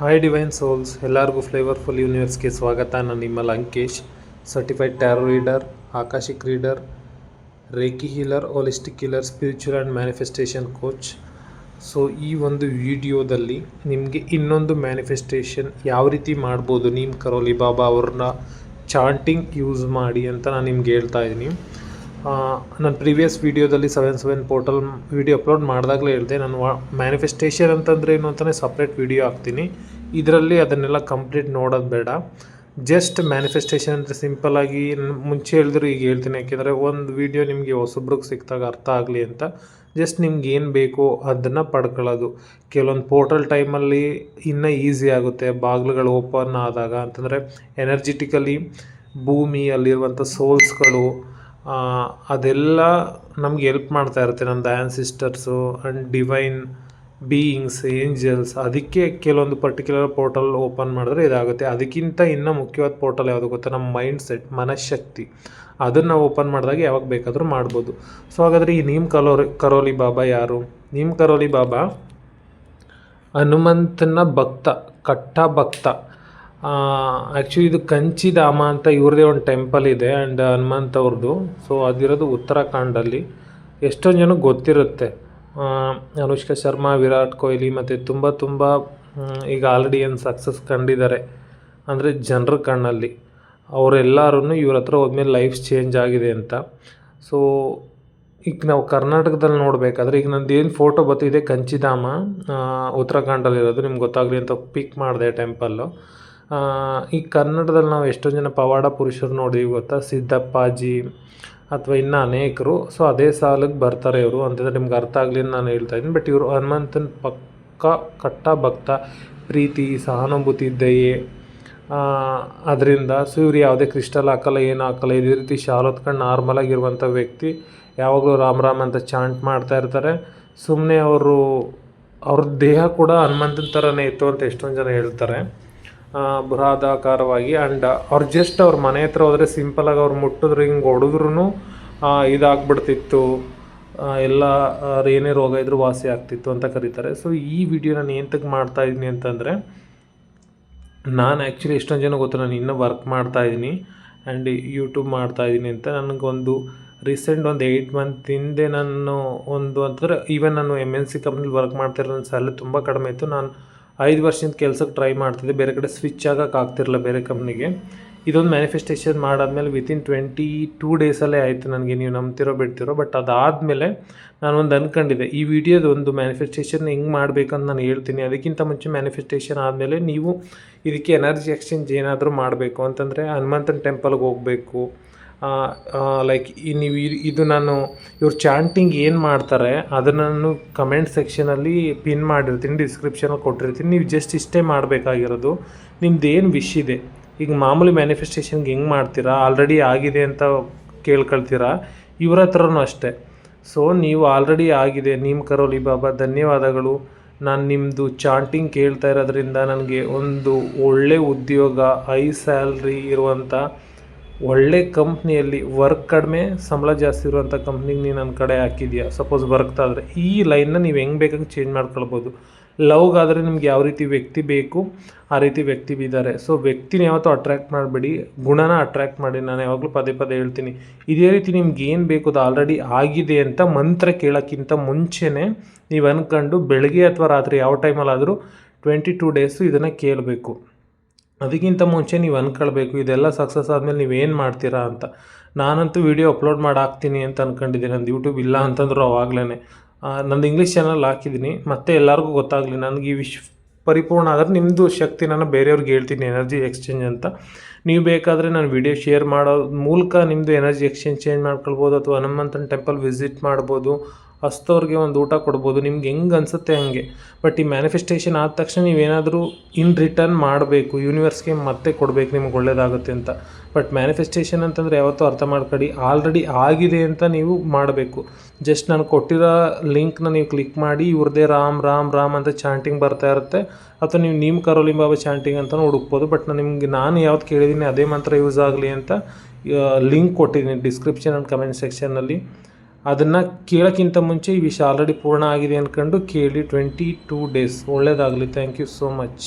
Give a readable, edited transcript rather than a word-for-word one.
Hi divine souls, ಎಲ್ಲರಿಗೂ flavourful ಯೂನಿವರ್ಸ್ಗೆ ಸ್ವಾಗತ. ನಾನು ನಿಮ್ಮ Lankesh, certified tarot reader, akashic reader, reiki healer, holistic healer, spiritual and manifestation coach. So ಈ ಒಂದು ವಿಡಿಯೋದಲ್ಲಿ ನಿಮಗೆ ಇನ್ನೊಂದು ಮ್ಯಾನಿಫೆಸ್ಟೇಷನ್ ಯಾವ ರೀತಿ ಮಾಡ್ಬೋದು ನೀಮ್ ಕರೋಲಿ ಬಾಬಾ ಅವ್ರನ್ನ ಚಾಂಟಿಂಗ್ ಯೂಸ್ ಮಾಡಿ ಅಂತ ನಾನು ನಿಮ್ಗೆ ಹೇಳ್ತಾ ಇದ್ದೀನಿ. ನಾನು ಪ್ರೀವಿಯಸ್ ವೀಡಿಯೋದಲ್ಲಿ 7/7 ಪೋರ್ಟಲ್ ವೀಡಿಯೋ ಅಪ್ಲೋಡ್ ಮಾಡಿದಾಗಲೇ ಹೇಳಿದೆ, ನಾನು ಮ್ಯಾನಿಫೆಸ್ಟೇಷನ್ ಅಂತಂದರೆ ಏನು ಅಂತಲೇ ಸಪ್ರೇಟ್ ವೀಡಿಯೋ ಹಾಕ್ತೀನಿ. ಇದರಲ್ಲಿ ಅದನ್ನೆಲ್ಲ ಕಂಪ್ಲೀಟ್ ನೋಡೋದು ಬೇಡ. ಜಸ್ಟ್ ಮ್ಯಾನಿಫೆಸ್ಟೇಷನ್ ಅಂದರೆ ಸಿಂಪಲ್ಲಾಗಿ ಮುಂಚೆ ಹೇಳಿದ್ರು ಈಗ ಹೇಳ್ತೀನಿ, ಯಾಕೆಂದರೆ ಒಂದು ವೀಡಿಯೋ ನಿಮಗೆ ಹೊಸಬ್ರಿಗೆ ಸಿಕ್ಕಿದಾಗ ಅರ್ಥ ಆಗಲಿ ಅಂತ. ಜಸ್ಟ್ ನಿಮ್ಗೆ ಏನು ಬೇಕೋ ಅದನ್ನು ಪಡ್ಕೊಳ್ಳೋದು. ಕೆಲವೊಂದು ಪೋರ್ಟಲ್ ಟೈಮಲ್ಲಿ ಇನ್ನೂ ಈಸಿ ಆಗುತ್ತೆ ಬಾಗಿಲುಗಳು ಓಪನ್ ಆದಾಗ, ಅಂತಂದರೆ ಎನರ್ಜಿಟಿಕಲಿ ಭೂಮಿಯಲ್ಲಿರುವಂಥ ಸೋಲ್ಸ್ಗಳು ಅದೆಲ್ಲ ನಮ್ಗೆ ಹೆಲ್ಪ್ ಮಾಡ್ತಾ ಇರುತ್ತೆ. ನಮ್ಮ ಆ್ಯನ್ಸಿಸ್ಟರ್ಸು ಆ್ಯಂಡ್ ಡಿವೈನ್ ಬೀಯಿಂಗ್ಸ್, ಏಂಜಲ್ಸ್. ಅದಕ್ಕೆ ಕೆಲವೊಂದು ಪರ್ಟಿಕ್ಯುಲರ್ ಪೋರ್ಟಲ್ ಓಪನ್ ಮಾಡಿದ್ರೆ ಇದಾಗುತ್ತೆ. ಅದಕ್ಕಿಂತ ಇನ್ನೂ ಮುಖ್ಯವಾದ ಪೋರ್ಟಲ್ ಯಾವುದು ಗೊತ್ತಾ? ನಮ್ಮ ಮೈಂಡ್ ಸೆಟ್, ಮನಃಶಕ್ತಿ. ಅದನ್ನು ಓಪನ್ ಮಾಡಿದಾಗ ಯಾವಾಗ ಬೇಕಾದರೂ ಮಾಡ್ಬೋದು. ಸೊ ಹಾಗಾದರೆ ಈ ನೀಮ್ ಕರೋಲಿ ಬಾಬಾ ಯಾರು? ನೀಮ್ ಕರೋಲಿ ಬಾಬಾ ಹನುಮಂತನ ಭಕ್ತ, ಕಟ್ಟ ಭಕ್ತ. ಆ್ಯಕ್ಚುಲಿ ಇದು ಕಂಚಿಧಾಮ ಅಂತ ಇವ್ರದ್ದೇ ಒಂದು ಟೆಂಪಲ್ ಇದೆ ಆ್ಯಂಡ್ ಹನುಮಂತ ಅವ್ರದ್ದು. ಸೊ ಅದಿರೋದು ಉತ್ತರಾಖಂಡಲ್ಲಿ. ಎಷ್ಟೊಂದು ಜನಕ್ಕೆ ಗೊತ್ತಿರುತ್ತೆ. ಅನುಷ್ಕಾ ಶರ್ಮಾ, ವಿರಾಟ್ ಕೊಹ್ಲಿ ಮತ್ತು ತುಂಬ ಈಗ ಆಲ್ರೆಡಿ ಏನು ಸಕ್ಸಸ್ ಕಂಡಿದ್ದಾರೆ ಅಂದರೆ ಜನರ ಕಣ್ಣಲ್ಲಿ, ಅವರೆಲ್ಲರೂ ಇವ್ರ ಹತ್ರ ಹೋದ್ಮೇಲೆ ಲೈಫ್ ಚೇಂಜ್ ಆಗಿದೆ ಅಂತ. ಸೊ ಈಗ ನಾವು ಕರ್ನಾಟಕದಲ್ಲಿ ನೋಡಬೇಕಾದ್ರೆ, ಈಗ ನಂದು ಏನು ಫೋಟೋ ಬರ್ತಿದೆ ಕಂಚಿಧಾಮ ಉತ್ತರಾಖಂಡಲ್ಲಿರೋದು, ನಿಮ್ಗೆ ಗೊತ್ತಾಗಲಿ ಅಂತ ಪಿಕ್ ಮಾಡಿದೆ ಟೆಂಪಲ್ಲು. ಈ ಕನ್ನಡದಲ್ಲಿ ನಾವು ಎಷ್ಟೊಂದು ಜನ ಪವಾಡ ಪುರುಷರು ನೋಡಿದೀವಿ ಗೊತ್ತಾ? ಸಿದ್ದಪ್ಪಾಜಿ ಅಥವಾ ಇನ್ನೂ ಅನೇಕರು. ಸೊ ಅದೇ ಸಾಲಿಗೆ ಬರ್ತಾರೆ ಇವರು, ಅಂತಂದರೆ ನಿಮ್ಗೆ ಅರ್ಥ ಆಗಲಿ ಅಂತ ನಾನು ಹೇಳ್ತಾ ಇದ್ದೀನಿ. ಬಟ್ ಇವರು ಹನುಮಂತನ ಪಕ್ಕ ಕಟ್ಟ ಭಕ್ತ, ಪ್ರೀತಿ, ಸಹಾನುಭೂತಿ, ದಯೆ ಅದರಿಂದ. ಸೊ ಇವ್ರು ಯಾವುದೇ ಕ್ರಿಸ್ಟಲ್ ಹಾಕಲ್ಲ, ಏನು ಹಾಕಲ್ಲ. ಇದೇ ರೀತಿ ಶಾಲ್ ಹೊತ್ಕೊಂಡು ನಾರ್ಮಲಾಗಿರುವಂಥ ವ್ಯಕ್ತಿ. ಯಾವಾಗಲೂ ರಾಮ್ ರಾಮ್ ಅಂತ ಚಾಂಟ್ ಮಾಡ್ತಾ ಇರ್ತಾರೆ. ಸುಮ್ಮನೆ ಅವ್ರ ದೇಹ ಕೂಡ ಹನುಮಂತನ ಥರನೇ ಇತ್ತು ಅಂತ ಎಷ್ಟೊಂದು ಜನ ಹೇಳ್ತಾರೆ, ಬೃಹದಾಕಾರವಾಗಿ. ಆ್ಯಂಡ್ ಅವ್ರು ಜಸ್ಟ್ ಅವ್ರ ಮನೆ ಹತ್ರ ಹೋದರೆ ಸಿಂಪಲಾಗಿ ಅವ್ರು ಮುಟ್ಟಿದ್ರೆ ಹಿಂಗೆ ಹೊಡೆದ್ರೂ ಇದಾಗ್ಬಿಡ್ತಿತ್ತು, ಎಲ್ಲ ಏನೇ ರೋಗ ಇದ್ರೂ ವಾಸಿ ಆಗ್ತಿತ್ತು ಅಂತ ಕರೀತಾರೆ. ಸೊ ಈ ವಿಡಿಯೋ ನಾನು ಏನಕ್ಕೆ ಮಾಡ್ತಾಯಿದ್ದೀನಿ ಅಂತಂದರೆ, ನಾನು ಆ್ಯಕ್ಚುಲಿ ಎಷ್ಟೊಂದು ಜನ ಗೊತ್ತು, ನಾನು ಇನ್ನೂ ವರ್ಕ್ ಮಾಡ್ತಾಯಿದ್ದೀನಿ ಆ್ಯಂಡ್ ಯೂಟ್ಯೂಬ್ ಮಾಡ್ತಾಯಿದ್ದೀನಿ ಅಂತ. ನನಗೊಂದು ರೀಸೆಂಟ್ ಒಂದು 8 ಮಂತ್ ಹಿಂದೆ ನಾನು ಅಂತಂದರೆ ಈವನ್ ನಾನು MNC ಕಂಪ್ನಿಲಿ ವರ್ಕ್ ಮಾಡ್ತಿರೋ ನನ್ನ ಸ್ಯಾಲರಿ ತುಂಬ ಕಡಿಮೆ ಇತ್ತು. ನಾನು 5 ವರ್ಷದಿಂದ ಕೆಲಸಕ್ಕೆ ಟ್ರೈ ಮಾಡ್ತಿದ್ದೆ, ಬೇರೆ ಕಡೆ ಸ್ವಿಚ್ ಆಗ್ತಿರಲಿಲ್ಲ ಬೇರೆ ಕಂಪ್ನಿಗೆ. ಇದೊಂದು ಮ್ಯಾನಿಫೆಸ್ಟೇಷನ್ ಮಾಡಾದ್ಮೇಲೆ ವಿತಿನ್ 22 ಡೇಸಲ್ಲೇ ಆಯಿತು ನನಗೆ, ನೀವು ನಂಬ್ತಿರೋ ಬಿಡ್ತಿರೋ. ಬಟ್ ಅದಾದಮೇಲೆ ನಾನೊಂದು ಅಂದ್ಕೊಂಡಿದ್ದೆ, ಈ ವಿಡಿಯೋದ ಒಂದು ಮ್ಯಾನಿಫೆಸ್ಟೇಷನ್ ಹೆಂಗೆ ಮಾಡಬೇಕಂತ ನಾನು ಹೇಳ್ತೀನಿ. ಅದಕ್ಕಿಂತ ಮುಂಚೆ ಮ್ಯಾನಿಫೆಸ್ಟೇಷನ್ ಆದಮೇಲೆ ನೀವು ಇದಕ್ಕೆ ಎನರ್ಜಿ ಎಕ್ಸ್ಚೇಂಜ್ ಏನಾದರೂ ಮಾಡಬೇಕು ಅಂತಂದರೆ ಹನುಮಂತನ ಟೆಂಪಲ್ಗೆ ಹೋಗಬೇಕು. ಲೈಕ್ ನೀವು ಇದು ನಾನು ಇವ್ರು ಚಾಂಟಿಂಗ್ ಏನು ಮಾಡ್ತಾರೆ ಅದನ್ನು ನಾನು ಕಮೆಂಟ್ ಸೆಕ್ಷನಲ್ಲಿ ಪಿನ್ ಮಾಡಿರ್ತೀನಿ, ಡಿಸ್ಕ್ರಿಪ್ಷನಲ್ಲಿ ಕೊಟ್ಟಿರ್ತೀನಿ. ನೀವು ಜಸ್ಟ್ ಇಷ್ಟೇ ಮಾಡಬೇಕಾಗಿರೋದು. ನಿಮ್ದೇನು ವಿಶ್ ಇದೆ, ಈಗ ಮಾಮೂಲಿ ಮ್ಯಾನಿಫೆಸ್ಟೇಷನ್ಗೆ ಹೆಂಗೆ ಮಾಡ್ತೀರಾ, ಆಲ್ರೆಡಿ ಆಗಿದೆ ಅಂತ ಕೇಳ್ಕೊಳ್ತೀರಾ, ಇವ್ರ ಹತ್ರನೂ ಅಷ್ಟೇ. ಸೊ ನೀವು ಆಲ್ರೆಡಿ ಆಗಿದೆ, ನೀಮ್ ಕರೋಲಿ ಬಾಬಾ ಧನ್ಯವಾದಗಳು, ನಾನು ನಿಮ್ಮದು ಚಾಂಟಿಂಗ್ ಕೇಳ್ತಾ ಇರೋದ್ರಿಂದ ನನಗೆ ಒಂದು ಒಳ್ಳೆ ಉದ್ಯೋಗ, ಹೈ ಸ್ಯಾಲ್ರಿ ಇರುವಂಥ ಒಳ್ಳೆ ಕಂಪ್ನಿಯಲ್ಲಿ ವರ್ಕ್, ಕಡಿಮೆ ಸಂಬಳ ಜಾಸ್ತಿ ಇರುವಂಥ ಕಂಪ್ನಿಗೆ ನೀನು ನನ್ನ ಕಡೆ ಹಾಕಿದ್ಯಾ ಸಪೋಸ್ ವರ್ಕ್ತಾ ಆದರೆ, ಈ ಲೈನ್ನ ನೀವು ಹೆಂಗೆ ಬೇಕಂಗೆ ಚೇಂಜ್ ಮಾಡ್ಕೊಳ್ಬೋದು. ಲವ್ಗಾದರೆ ನಿಮ್ಗೆ ಯಾವ ರೀತಿ ವ್ಯಕ್ತಿ ಬೇಕು ಆ ರೀತಿ ವ್ಯಕ್ತಿ ಇದ್ದಾರೆ. ಸೊ ವ್ಯಕ್ತಿನ ಯಾವತ್ತೂ ಅಟ್ರ್ಯಾಕ್ಟ್ ಮಾಡಬೇಡಿ, ಗುಣನ ಅಟ್ರ್ಯಾಕ್ಟ್ ಮಾಡಿ. ನಾನು ಯಾವಾಗಲೂ ಪದೇ ಹೇಳ್ತೀನಿ. ಇದೇ ರೀತಿ ನಿಮ್ಗೆ ಏನು ಬೇಕು ಅದು ಆಲ್ರೆಡಿ ಆಗಿದೆ ಅಂತ ಮಂತ್ರ ಕೇಳೋಕ್ಕಿಂತ ಮುಂಚೆನೇ ನೀವು ಅಂದ್ಕೊಂಡು ಬೆಳಗ್ಗೆ ಅಥವಾ ರಾತ್ರಿ ಯಾವ ಟೈಮಲ್ಲಾದರೂ 22 ಡೇಸು ಇದನ್ನು ಕೇಳಬೇಕು. ಅದಕ್ಕಿಂತ ಮುಂಚೆ ನೀವು ಅಂದ್ಕೊಳ್ಬೇಕು ಇದೆಲ್ಲ ಸಕ್ಸಸ್ ಆದಮೇಲೆ ನೀವೇನು ಮಾಡ್ತೀರಾ ಅಂತ. ನಾನಂತೂ ವೀಡಿಯೋ ಅಪ್ಲೋಡ್ ಮಾಡಿ ಹಾಕ್ತೀನಿ ಅಂತ ಅಂದ್ಕೊಂಡಿದ್ದೀನಿ. ನಂದು ಯೂಟ್ಯೂಬ್ ಇಲ್ಲ ಅಂತಂದ್ರು ಆವಾಗಲೇ ನಂದು ಇಂಗ್ಲೀಷ್ ಚಾನಲ್ ಹಾಕಿದ್ದೀನಿ. ಮತ್ತೆ ಎಲ್ಲರಿಗೂ ಗೊತ್ತಾಗಲಿ, ನನಗೆ ಈ ಪರಿಪೂರ್ಣ ಆದರೆ ನಿಮ್ಮದು ಶಕ್ತಿ ನಾನು ಬೇರೆಯವ್ರಿಗೆ ಹೇಳ್ತೀನಿ, ಎನರ್ಜಿ ಎಕ್ಸ್ಚೇಂಜ್ ಅಂತ. ನೀವು ಬೇಕಾದರೆ ನಾನು ವಿಡಿಯೋ ಶೇರ್ ಮಾಡೋ ಮೂಲಕ ನಿಮ್ಮದು ಎನರ್ಜಿ ಎಕ್ಸ್ಚೇಂಜ್ ಮಾಡ್ಕೊಳ್ಬೋದು, ಅಥವಾ ಹನುಮಂತನ ಟೆಂಪಲ್ ವಿಸಿಟ್ ಮಾಡ್ಬೋದು, ಹಸ್ತವ್ರಿಗೆ ಒಂದು ಊಟ ಕೊಡ್ಬೋದು, ನಿಮ್ಗೆ ಹೆಂಗೆ ಅನಿಸುತ್ತೆ ಹಂಗೆ. ಬಟ್ ಈ ಮ್ಯಾನಿಫೆಸ್ಟೇಷನ್ ಆದ ತಕ್ಷಣ ನೀವೇನಾದರೂ ಇನ್ ರಿಟರ್ನ್ ಮಾಡಬೇಕು, ಯೂನಿವರ್ಸ್ಗೆ ಮತ್ತೆ ಕೊಡಬೇಕು, ನಿಮ್ಗೆ ಒಳ್ಳೆಯದಾಗುತ್ತೆ ಅಂತ. ಬಟ್ ಮ್ಯಾನಿಫೆಸ್ಟೇಷನ್ ಅಂತಂದರೆ ಯಾವತ್ತೂ ಅರ್ಥ ಮಾಡ್ಕೊಳ್ಳಿ, ಆಲ್ರೆಡಿ ಆಗಿದೆ ಅಂತ ನೀವು ಮಾಡಬೇಕು. ಜಸ್ಟ್ ನಾನು ಕೊಟ್ಟಿರೋ ಲಿಂಕ್ನ ನೀವು ಕ್ಲಿಕ್ ಮಾಡಿ ಇವ್ರದ್ದೇ ರಾಮ್ ರಾಮ್ ರಾಮ್ ಅಂತ ಚಾಂಟಿಂಗ್ ಬರ್ತಾ ಇರುತ್ತೆ, ಅಥವಾ ನೀವು ನೀಮ್ ಕರೋಲಿ ಬಾಬಾ ಚಾಂಟಿಂಗ್ ಅಂತಲೂ ಹುಡುಕ್ಬೋದು. ಬಟ್ ನಾನು ಯಾವ್ದು ಕೇಳಿದ್ದೀನಿ ಅದೇ ಮಂತ್ರ ಯೂಸ್ ಆಗಲಿ ಅಂತ ಲಿಂಕ್ ಕೊಟ್ಟಿದ್ದೀನಿ ಡಿಸ್ಕ್ರಿಪ್ಷನ್ ಆ್ಯಂಡ್ ಕಮೆಂಟ್ ಸೆಕ್ಷನ್ನಲ್ಲಿ. ಅದನ್ನು ಕೇಳೋಕ್ಕಿಂತ ಮುಂಚೆ ಈ ವಿಷಯ ಆಲ್ರೆಡಿ ಪೂರ್ಣ ಆಗಿದೆ ಅಂದ್ಕೊಂಡು ಕೇಳಿ. 22 ಡೇಸ್. ಒಳ್ಳೆಯದಾಗಲಿ. Thank you so much.